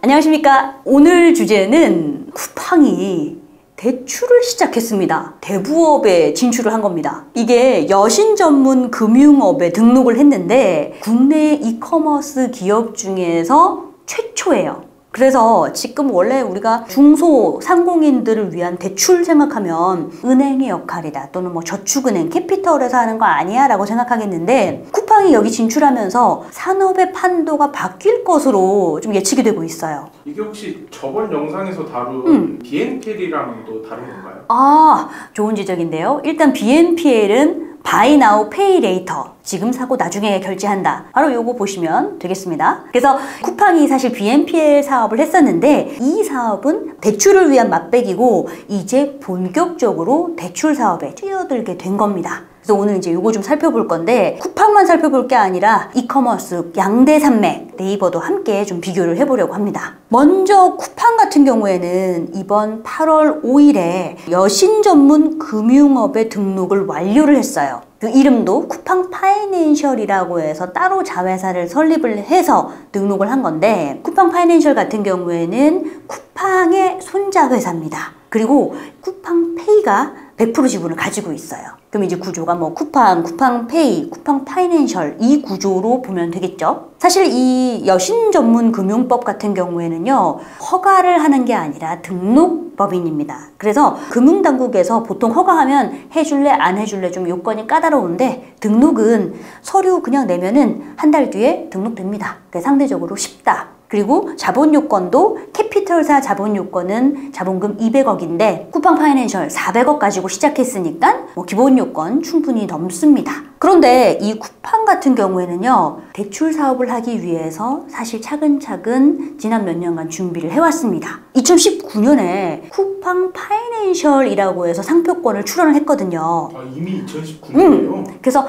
안녕하십니까. 오늘 주제는 쿠팡이 대출을 시작했습니다. 대부업에 진출을 한 겁니다. 이게 여신 전문 금융업에 등록을 했는데 국내 이커머스 기업 중에서 최초예요. 그래서 지금 원래 우리가 중소상공인들을 위한 대출 생각하면 은행의 역할이다, 또는 뭐 저축은행, 캐피털에서 하는 거 아니야? 라고 생각하겠는데, 쿠팡이 여기 진출하면서 산업의 판도가 바뀔 것으로 좀 예측이 되고 있어요. 이게 혹시 저번 영상에서 다룬 BNPL이랑도 다른 건가요? 아, 좋은 지적인데요. 일단 BNPL은 Buy Now, Pay Later. 지금 사고 나중에 결제한다. 바로 요거 보시면 되겠습니다. 그래서 쿠팡이 사실 BNPL 사업을 했었는데, 이 사업은 대출을 위한 맛배기고 이제 본격적으로 대출 사업에 뛰어들게 된 겁니다. 그래서 오늘 이제 요거 좀 살펴볼 건데, 쿠팡만 살펴볼 게 아니라 이커머스 양대 산맥, 네이버도 함께 좀 비교를 해보려고 합니다. 먼저 쿠팡 같은 경우에는 이번 8월 5일에 여신 전문 금융업에 등록을 완료를 했어요. 그 이름도 쿠팡 파이낸셜이라고 해서 따로 자회사를 설립을 해서 등록을 한 건데, 쿠팡 파이낸셜 같은 경우에는 쿠팡의 손자 회사입니다. 그리고 쿠팡페이가 100% 지분을 가지고 있어요. 그럼 이제 구조가 뭐 쿠팡, 쿠팡페이, 쿠팡 파이낸셜 이 구조로 보면 되겠죠. 사실 이 여신 전문 금융법 같은 경우에는요, 허가를 하는 게 아니라 등록법인입니다. 그래서 금융당국에서 보통 허가하면 해줄래 안 해줄래 좀 요건이 까다로운데, 등록은 서류 그냥 내면은 한 달 뒤에 등록됩니다. 상대적으로 쉽다. 그리고 자본 요건도 캐피털사 자본 요건은 자본금 200억인데 쿠팡 파이낸셜 400억 가지고 시작했으니까 뭐 기본 요건 충분히 넘습니다. 그런데 이 쿠팡 같은 경우에는요, 대출 사업을 하기 위해서 사실 차근차근 지난 몇 년간 준비를 해왔습니다. 2019년에 쿠팡 파이낸셜이라고 해서 상표권을 출원을 했거든요. 아, 이미 2019년이에요? 그래서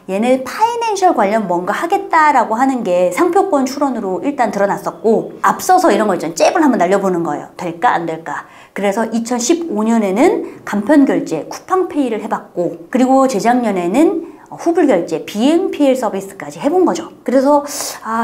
얘네 파이낸셜 관련 뭔가 하겠다라고 하는 게 상표권 출원으로 일단 드러났었고, 앞서서 이런 거 있잖아요. 잽을 한번 날려보는 거예요. 될까 안 될까. 그래서 2015년에는 간편결제 쿠팡페이를 해봤고, 그리고 재작년에는 후불결제 BNPL 서비스까지 해본 거죠. 그래서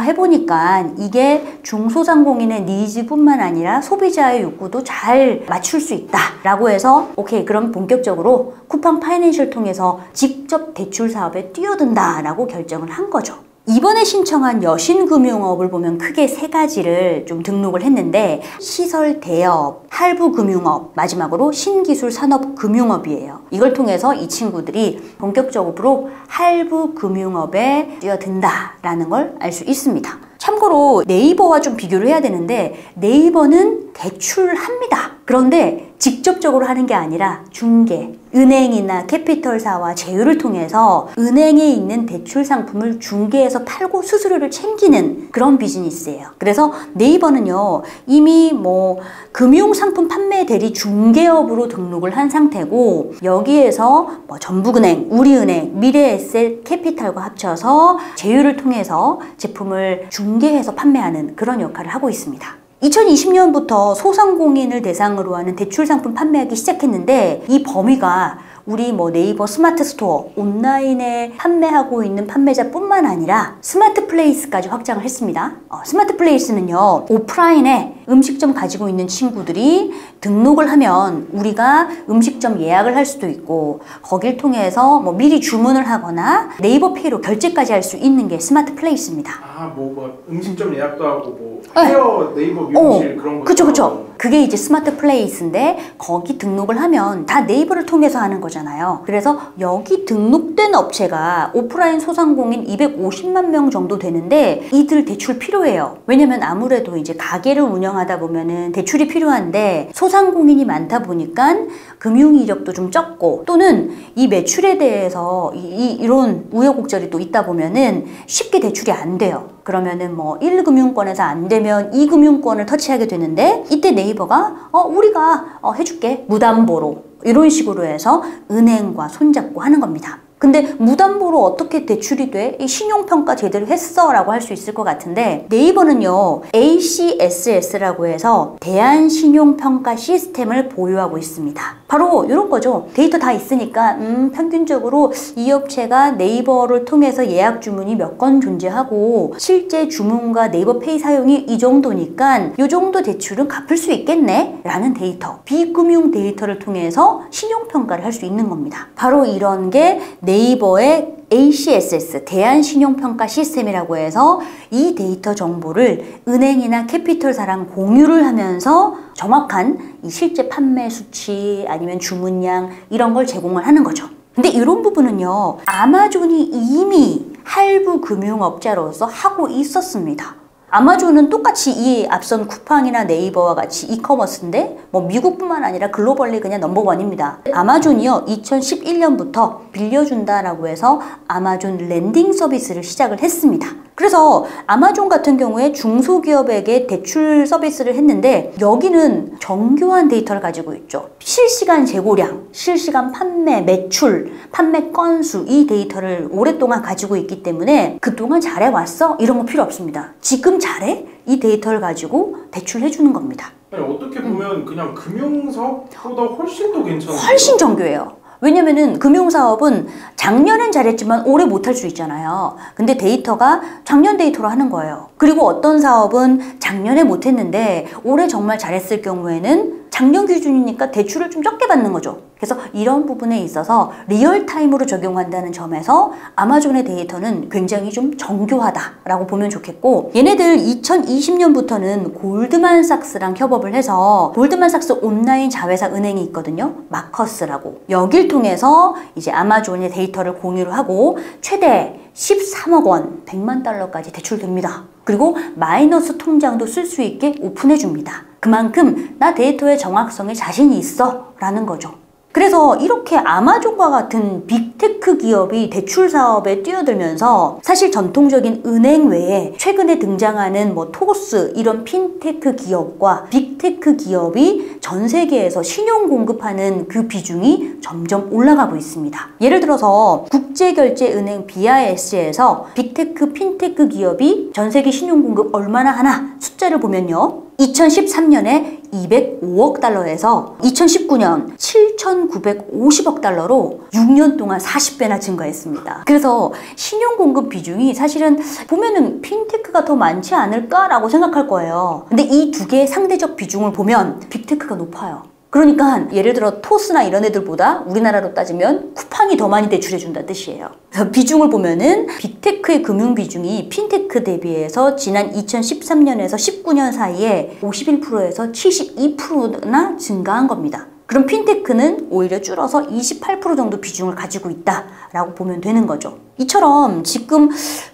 해보니까 이게 중소상공인의 니즈뿐만 아니라 소비자의 욕구도 잘 맞출 수 있다 라고 해서 오케이, 그럼 본격적으로 쿠팡 파이낸셜 통해서 직접 대출 사업에 뛰어든다 라고 결정을 한 거죠. 이번에 신청한 여신금융업을 보면 크게 세 가지를 좀 등록을 했는데, 시설 대여업, 할부금융업, 마지막으로 신기술 산업금융업이에요. 이걸 통해서 이 친구들이 본격적으로 할부금융업에 뛰어든다라는 걸 알 수 있습니다. 참고로 네이버와 좀 비교를 해야 되는데, 네이버는 대출합니다. 그런데 직접적으로 하는 게 아니라 중개, 은행이나 캐피털사와 제휴를 통해서 은행에 있는 대출 상품을 중개해서 팔고 수수료를 챙기는 그런 비즈니스예요. 그래서 네이버는요, 이미 뭐 금융상품 판매 대리 중개업으로 등록을 한 상태고, 여기에서 뭐 전북은행, 우리은행, 미래에셋 캐피탈과 합쳐서 제휴를 통해서 제품을 중개해서 판매하는 그런 역할을 하고 있습니다. 2020년부터 소상공인을 대상으로 하는 대출 상품 판매하기 시작했는데, 이 범위가 우리 뭐 네이버 스마트 스토어, 온라인에 판매하고 있는 판매자뿐만 아니라 스마트 플레이스까지 확장을 했습니다. 스마트 플레이스는요, 오프라인에 음식점 가지고 있는 친구들이 등록을 하면 우리가 음식점 예약을 할 수도 있고, 거길 통해서 뭐 미리 주문을 하거나 네이버 페이로 결제까지 할 수 있는 게 스마트 플레이스입니다. 뭐 음식점 예약도 하고 뭐 헤어 네이버 미용실 그런 거. 그쵸. 그게 이제 스마트 플레이스인데, 거기 등록을 하면 다 네이버를 통해서 하는 거잖아요. 그래서 여기 등록된 업체가 오프라인 소상공인 250만 명 정도 되는데, 이들 대출 필요해요. 왜냐면 아무래도 이제 가게를 운영하다 보면은 대출이 필요한데, 소상공인이 많다 보니까 금융 이력도 좀 적고, 또는 이 매출에 대해서 이런 우여곡절이 또 있다 보면은 쉽게 대출이 안 돼요. 그러면은 뭐 1금융권에서 안 되면 2금융권을 터치하게 되는데, 이때 네이버가 우리가 해줄게, 무담보로, 이런 식으로 해서 은행과 손잡고 하는 겁니다. 근데 무담보로 어떻게 대출이 돼? 이 신용평가 제대로 했어? 라고 할 수 있을 것 같은데, 네이버는요, ACSS라고 해서 대한신용평가 시스템을 보유하고 있습니다. 바로 이런 거죠. 데이터 다 있으니까 평균적으로 이 업체가 네이버를 통해서 예약 주문이 몇 건 존재하고 실제 주문과 네이버 페이 사용이 이 정도니까 이 정도 대출은 갚을 수 있겠네 라는 데이터, 비금융 데이터를 통해서 신용평가를 할 수 있는 겁니다. 바로 이런 게 네이버의 ACSS, 대한신용평가 시스템이라고 해서 이 데이터 정보를 은행이나 캐피털사랑 공유를 하면서 정확한 이 실제 판매 수치 아니면 주문량 이런 걸 제공을 하는 거죠. 근데 이런 부분은요, 아마존이 이미 할부 금융업자로서 하고 있었습니다. 아마존은 똑같이 이 앞선 쿠팡이나 네이버와 같이 이커머스인데 뭐 미국뿐만 아니라 글로벌리 그냥 넘버원입니다. 아마존이요 2011년부터 빌려준다라고 해서 아마존 렌딩 서비스를 시작을 했습니다. 그래서 아마존 같은 경우에 중소기업에게 대출 서비스를 했는데 여기는 정교한 데이터를 가지고 있죠. 실시간 재고량, 실시간 판매, 매출, 판매 건수 이 데이터를 오랫동안 가지고 있기 때문에 그동안 잘해왔어? 이런 거 필요 없습니다. 지금 잘해? 이 데이터를 가지고 대출해주는 겁니다. 어떻게 보면 그냥 금융사업보다 훨씬 더 괜찮아요. 훨씬 정교해요. 왜냐면은 금융사업은 작년엔 잘했지만 올해 못할 수 있잖아요. 근데 데이터가 작년 데이터로 하는 거예요. 그리고 어떤 사업은 작년에 못했는데 올해 정말 잘했을 경우에는 작년 기준이니까 대출을 좀 적게 받는 거죠. 그래서 이런 부분에 있어서 리얼타임으로 적용한다는 점에서 아마존의 데이터는 굉장히 좀 정교하다라고 보면 좋겠고, 얘네들 2020년부터는 골드만삭스랑 협업을 해서 골드만삭스 온라인 자회사 은행이 있거든요. 마커스라고. 여길 통해서 이제 아마존의 데이터를 공유를 하고 최대 13억 원, 100만 달러까지 대출됩니다. 그리고 마이너스 통장도 쓸 수 있게 오픈해 줍니다. 그만큼 나 데이터의 정확성에 자신이 있어 라는 거죠. 그래서 이렇게 아마존과 같은 빅테크 기업이 대출 사업에 뛰어들면서 사실 전통적인 은행 외에 최근에 등장하는 뭐 토스 이런 핀테크 기업과 빅테크 기업이 전 세계에서 신용 공급하는 그 비중이 점점 올라가고 있습니다. 예를 들어서 국제결제은행 BIS에서 빅테크 핀테크 기업이 전 세계 신용 공급 얼마나 하나 숫자를 보면요. 2013년에 205억 달러에서 2019년 7,950억 달러로 6년 동안 40배나 증가했습니다. 그래서 신용 공급 비중이 사실은 보면은 핀테크가 더 많지 않을까라고 생각할 거예요. 근데 이 두 개의 상대적 비중을 보면 빅테크가 높아요. 그러니까 예를 들어 토스나 이런 애들보다 우리나라로 따지면 쿠팡이 더 많이 대출해준다는 뜻이에요. 그래서 비중을 보면은 빅테크의 금융 비중이 핀테크 대비해서 지난 2013년에서 19년 사이에 51%에서 72%나 증가한 겁니다. 그럼 핀테크는 오히려 줄어서 28% 정도 비중을 가지고 있다라고 보면 되는 거죠. 이처럼 지금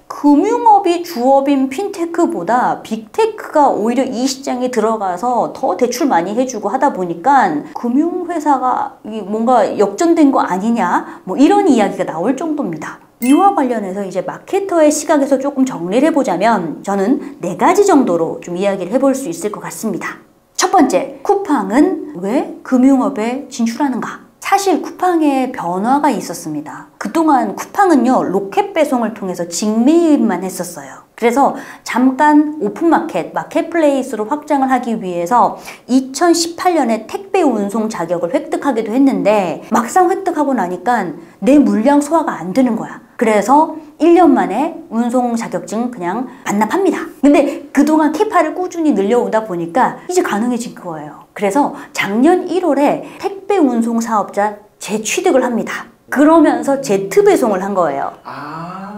금융업이 주업인 핀테크보다 빅테크가 오히려 이 시장에 들어가서 더 대출 많이 해주고 하다 보니까 금융회사가 뭔가 역전된 거 아니냐 뭐 이런 이야기가 나올 정도입니다. 이와 관련해서 이제 마케터의 시각에서 조금 정리를 해보자면 저는 4가지 정도로 좀 이야기를 해볼 수 있을 것 같습니다. 첫 번째, 쿠팡은 왜 금융업에 진출하는가? 사실 쿠팡에 변화가 있었습니다. 그동안 쿠팡은요, 로켓 배송을 통해서 직매입만 했었어요. 그래서 잠깐 오픈마켓, 마켓플레이스로 확장을 하기 위해서 2018년에 택배 운송 자격을 획득하기도 했는데 막상 획득하고 나니까 내 물량 소화가 안 되는 거야. 그래서 1년 만에 운송 자격증 그냥 반납합니다. 근데 그동안 캐파를 꾸준히 늘려오다 보니까 이제 가능해진 거예요. 그래서 작년 1월에 택배 운송 사업자 재취득을 합니다. 그러면서 제트 배송을 한 거예요.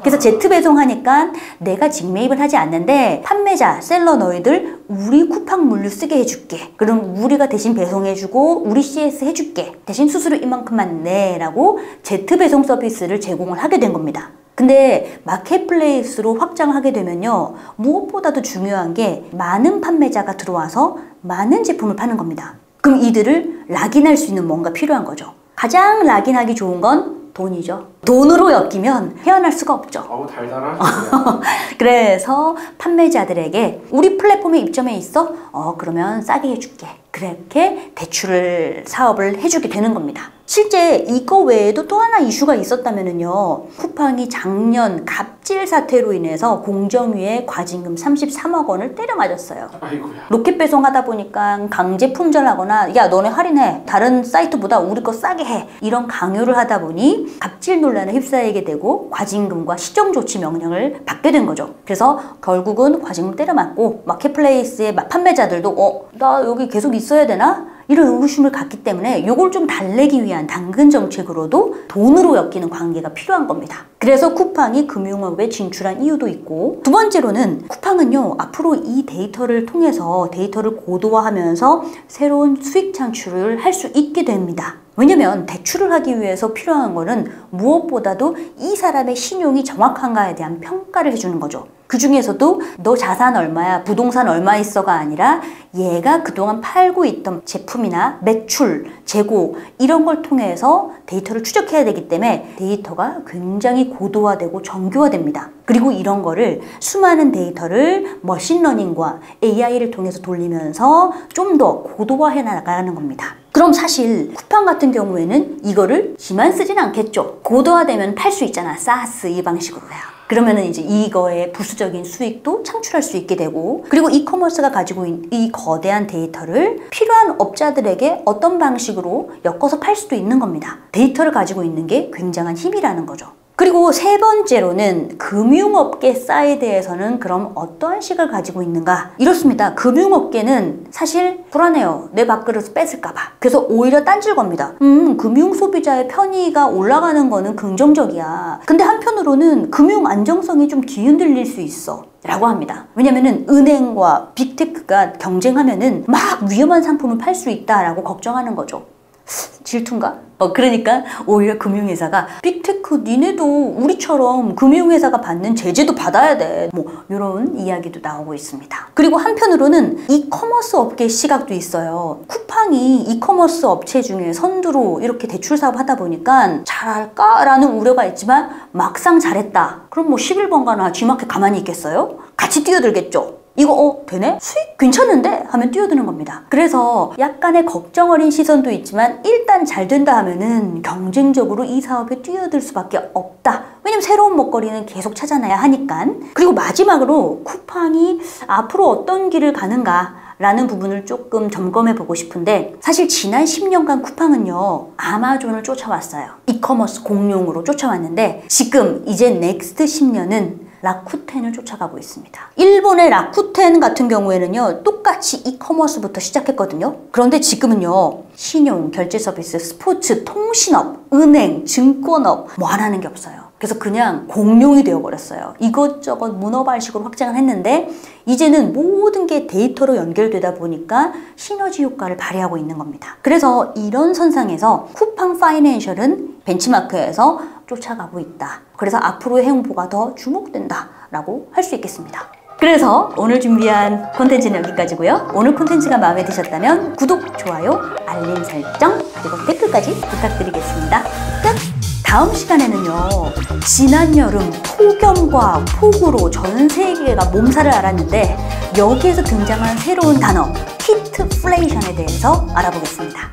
그래서 제트 배송하니까 내가 직매입을 하지 않는데 판매자, 셀러 너희들 우리 쿠팡 물류 쓰게 해줄게. 그럼 우리가 대신 배송해주고 우리 CS 해줄게. 대신 수수료 이만큼만 내라고 제트 배송 서비스를 제공을 하게 된 겁니다. 근데 마켓플레이스로 확장하게 되면요, 무엇보다도 중요한 게 많은 판매자가 들어와서 많은 제품을 파는 겁니다. 그럼 이들을 락인할 수 있는 뭔가 필요한 거죠. 가장 락인하기 좋은 건 돈이죠. 돈으로 엮이면 헤어날 수가 없죠. 어우, 달달하시네요. 그래서 판매자들에게 우리 플랫폼에 입점해 있어? 그러면 싸게 해줄게. 그렇게 대출을 사업을 해주게 되는 겁니다. 실제 이거 외에도 또 하나 이슈가 있었다면은요. 쿠팡이 작년 갑질 사태로 인해서 공정위에 과징금 33억 원을 때려 맞았어요. 아이고야. 로켓 배송하다 보니까 강제 품절하거나 야 너네 할인해, 다른 사이트보다 우리 거 싸게 해, 이런 강요를 하다 보니 갑질 논란에 휩싸이게 되고 과징금과 시정조치 명령을 받게 된 거죠. 그래서 결국은 과징금 때려 맞고 마켓플레이스의 판매자들도 나 여기 계속 있어야 되나? 이런 의구심을 갖기 때문에 이걸 좀 달래기 위한 당근 정책으로도 돈으로 엮이는 관계가 필요한 겁니다. 그래서 쿠팡이 금융업에 진출한 이유도 있고, 두 번째로는 쿠팡은요 앞으로 이 데이터를 통해서 데이터를 고도화하면서 새로운 수익 창출을 할 수 있게 됩니다. 왜냐면 대출을 하기 위해서 필요한 거는 무엇보다도 이 사람의 신용이 정확한가에 대한 평가를 해주는 거죠. 그 중에서도 너 자산 얼마야, 부동산 얼마 있어가 아니라 얘가 그동안 팔고 있던 제품이나 매출, 재고 이런 걸 통해서 데이터를 추적해야 되기 때문에 데이터가 굉장히 고도화되고 정교화됩니다. 그리고 이런 거를 수많은 데이터를 머신러닝과 AI를 통해서 돌리면서 좀 더 고도화해 나가는 겁니다. 그럼 사실 쿠팡 같은 경우에는 이거를 지만 쓰진 않겠죠. 고도화되면 팔 수 있잖아. 사스 이 방식으로요. 그러면은 이제 이거의 부수적인 수익도 창출할 수 있게 되고, 그리고 이커머스가 가지고 있는 이 거대한 데이터를 필요한 업자들에게 어떤 방식으로 엮어서 팔 수도 있는 겁니다. 데이터를 가지고 있는 게 굉장한 힘이라는 거죠. 그리고 세 번째로는 금융업계 사이드에서는 그럼 어떠한 식을 가지고 있는가? 이렇습니다. 금융업계는 사실 불안해요. 내 밥그릇을 뺏을까봐. 그래서 오히려 딴질 겁니다. 금융 소비자의 편의가 올라가는 거는 긍정적이야. 근데 한편으로는 금융 안정성이 좀 뒤흔들릴 수 있어 라고 합니다. 왜냐면은 은행과 빅테크가 경쟁하면은 막 위험한 상품을 팔 수 있다라고 걱정하는 거죠. 질투인가? 그러니까 오히려 금융회사가 빅테크 니네도 우리처럼 금융회사가 받는 제재도 받아야 돼. 뭐 이런 이야기도 나오고 있습니다. 그리고 한편으로는 이커머스 업계의 시각도 있어요. 쿠팡이 이커머스 업체 중에 선두로 이렇게 대출 사업 하다 보니까 잘할까라는 우려가 있지만 막상 잘했다. 그럼 뭐 11번가나 G마켓 가만히 있겠어요? 같이 뛰어들겠죠. 이거 되네? 수익 괜찮은데? 하면 뛰어드는 겁니다. 그래서 약간의 걱정 어린 시선도 있지만 일단 잘 된다 하면은 경쟁적으로 이 사업에 뛰어들 수밖에 없다. 왜냐면 새로운 먹거리는 계속 찾아내야 하니까. 그리고 마지막으로 쿠팡이 앞으로 어떤 길을 가는가 라는 부분을 조금 점검해 보고 싶은데, 사실 지난 10년간 쿠팡은요 아마존을 쫓아왔어요. 이커머스 공룡으로 쫓아왔는데 지금 이제 넥스트 10년은 라쿠텐을 쫓아가고 있습니다. 일본의 라쿠텐 같은 경우에는요 똑같이 이커머스부터 시작했거든요. 그런데 지금은요 신용, 결제 서비스, 스포츠, 통신업, 은행, 증권업 뭐 안 하는 게 없어요. 그래서 그냥 공룡이 되어버렸어요. 이것저것 문어발식으로 확장을 했는데 이제는 모든 게 데이터로 연결되다 보니까 시너지 효과를 발휘하고 있는 겁니다. 그래서 이런 선상에서 쿠팡 파이낸셜은 벤치마크에서 쫓아가고 있다. 그래서 앞으로의 행보가 더 주목된다 라고 할 수 있겠습니다. 그래서 오늘 준비한 콘텐츠는 여기까지고요. 오늘 콘텐츠가 마음에 드셨다면 구독, 좋아요, 알림 설정, 그리고 댓글까지 부탁드리겠습니다. 끝! 다음 시간에는요 지난 여름 폭염과 폭우로 전 세계가 몸살을 앓았는데 여기에서 등장한 새로운 단어 히트플레이션에 대해서 알아보겠습니다.